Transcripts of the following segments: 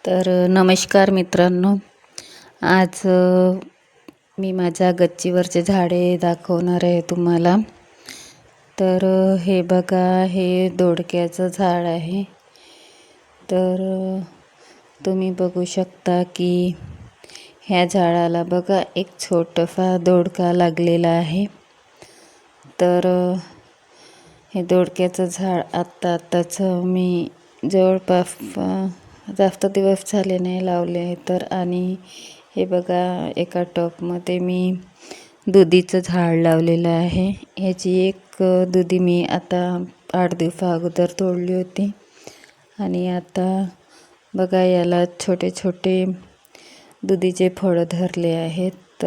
नमस्कार मित्रांनो. आज मी माझ्या गच्चीवरचे झाडे दाखवणार आहे तुम्हाला. हे बघा, हे दोडक्याचं झाड आहे. तुम्ही बघू शकता की ह्या झाडाला बघा एक छोटासा दोडका लागलेला आहे. हे दोडक्याचं झाड आत्ताच मी जवळपास जास्त दिवस झाले नाही लावले. आणि हे बघा, एका टबमध्ये मी दुधीचं झाड लावलेलं आहे. ह्याची एक दुधी मी आता 8 दिवसा अगोदर तोडली होती. आणि आता बघा, याला छोटे छोटे दुधीचे फळं धरले आहेत.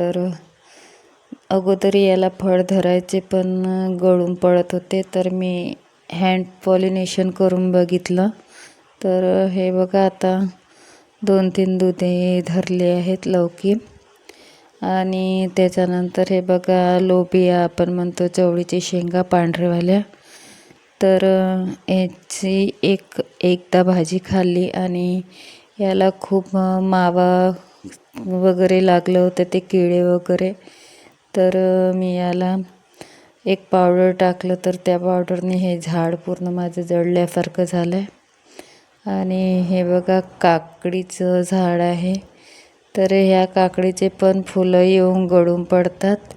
अगोदर याला फळ धरायचे पण गळून पडत होते. मी हँड पॉलिनेशन करून बघितलं. हे बघा, आता 2-3 दुधे धरले आहेत लौकी. आणि त्याच्यानंतर हे बघा, लोबिया आपण म्हणतो, चवळीची शेंगा पांढऱ्यावाल्या. याची एकदा भाजी खाल्ली आणि याला खूप मावा वगैरे लागलं होतं, ते किडे वगैरे. मी याला एक पावडर टाकलं, त्या पावडरने हे झाड पूर्ण माझं जळल्यासारखं झालं आहे. आणि हे बघा, काकडीचं झाड आहे. ह्या काकडीचे पण फुलं येऊन गळून पडतात.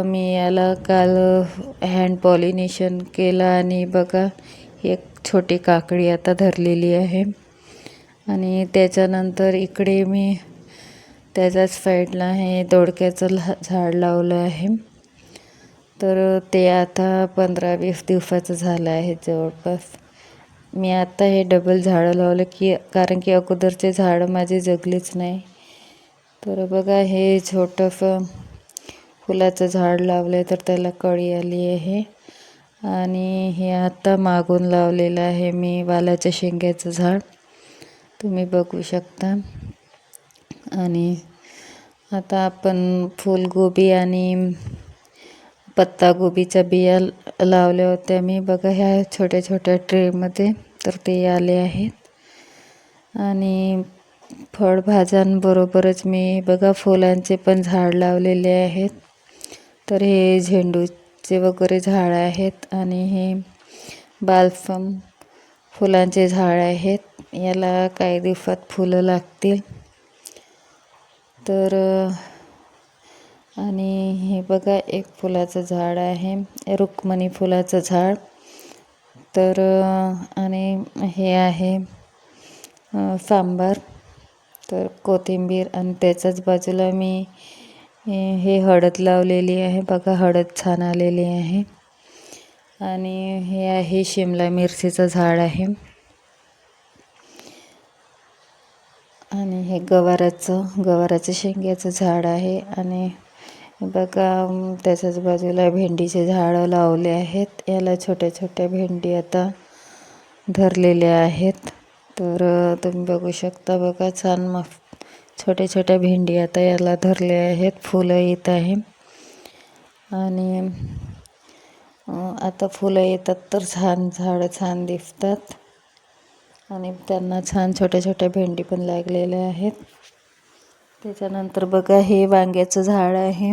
मी याला काल हँड पॉलिनेशन केलं आणि बघा, एक छोटी काकडी आता धरलेली आहे. आणि त्याच्यानंतर इकडे मी त्याच्याच साईडला हे दोडक्याचं झाड लावलं आहे. ते आता 15-20 दिवसाचं झालं आहे जवळपास. मी आता हे डबल झाडं लावलं कारण की अगोदरचे झाडं माझे जगलेच नाही. बघा, हे छोटंसं फुलाचं झाड लावलं आहे, त्याला कळी आली आहे. आणि हे आता मागून लावलेलं आहे मी वालाच्या शेंग्याचं झाड, तुम्ही बघू शकता. आणि आता आपण फुलगोबी आणि पत्तागोबीच्या बिया लावल्या होत्या मी, बघा, ह्या छोट्या छोट्या ट्रेमध्ये. ते आले आहेत. आणि फळभाज्यांबरोबरच मी बघा फुलांचे पण झाड लावलेले आहेत. हे झेंडूचे वगैरे झाड आहेत. आणि हे बाल्सम फुलांचे झाड आहेत. याला काही दिवसात फुलं लागतील. आणि हे बघा, एक फुलाचं झाड आहे, रुक्मिणी फुलाचं झाड. आणि हे आहे सांबार, कोथिंबीर. आणि त्याच्याच बाजूला मी हे हळद लावलेली आहे. बघा, हळद छान आलेली आहे. आणि हे आहे शिमला मिरचीचं झाड आहे. आणि हे गवाराचं शेंग्याचं झाड आहे. आणि बघा, त्याच्याच बाजूला भेंडीचे झाडं लावले आहेत. याला छोट्या छोट्या भेंडी आता धरलेल्या आहेत. तुम्ही बघू शकता, बघा, छान मस्त छोट्या छोट्या भेंडी आता याला धरल्या आहेत, फुलं येत आहे. आणि आता फुलं येतात झाडं छान दिसतात. आणि त्यांना छान छोट्या छोट्या भेंडी पण लागलेल्या आहेत. त्याच्यानंतर बघा, हे वांग्याचं झाड आहे.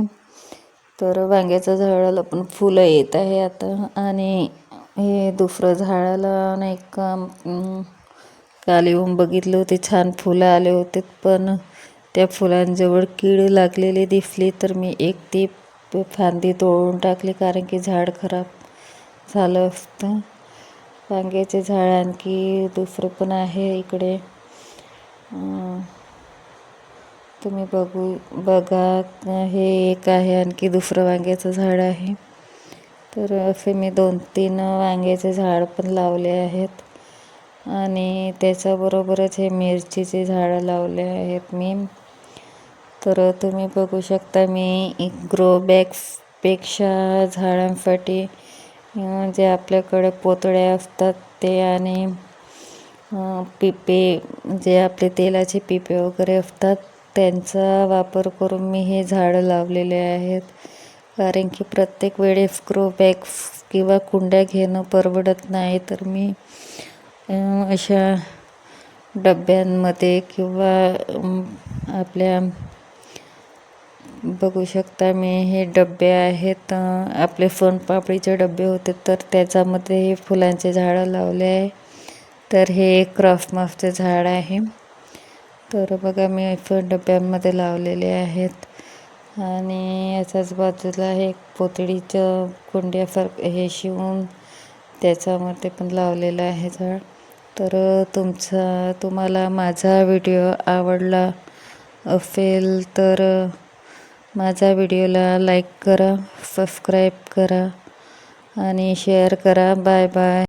वांग्याच्या झाडाला पण फुलं येत आहे आता. आणि हे दुसरं झाडाला नाही का, काल येऊन बघितलं होते, छान फुलं आले होते. पण त्या फुलांजवळ कीड लागलेली दिसली, मी एक ती फांदी तोडून टाकली, कारण की झाड खराब झालं असतं. वांग्याचे झाड आणखी दुसरं पण आहे इकडे, तुम्ही बघा, हे एक आहे, आणखी दुसरं वांग्याचं झाड आहे. असे मी 2-3 वांग्याचे झाड पण लावले आहेत. आणि त्याच्याबरोबरच हे मिरचीचे झाडं लावले आहेत मी. तुम्ही बघू शकता, मी ग्रो बॅग्सपेक्षा झाडांसाठी जे आपल्याकडे पोतळ्या असतात ते, आणि पिपे, जे आपले तेलाचे पिपे वगैरे असतात, त्यांचा वापर करून मी हे झाडं लावलेले आहेत. कारण की प्रत्येक वेळेस ग्रो बॅग्स किंवा कुंड्या घेणं परवडत नाही. मी अशा डब्यांमध्ये किंवा आपल्या बघू शकता मी हे डबे आहेत, आपले सोनपापडीचे डबे होते तर त्याच्यामध्ये हे फुलांचे झाडं लावले आहे. तर हे एक क्रॉसमॉसचे झाड आहे. तर बघा मी डब्यांमध्ये लावलेले आहेत. आणि याच्याच बाजूला हे पोतडीचं कुंड्यासारखं हे शिवून त्याच्यामध्ये पण लावलेलं आहे झाड. तर तुम्हाला माझा व्हिडिओ आवडला असेल तर माझ्या व्हिडिओला लाईक करा, सबस्क्राईब करा आणि शेअर करा. Bye bye.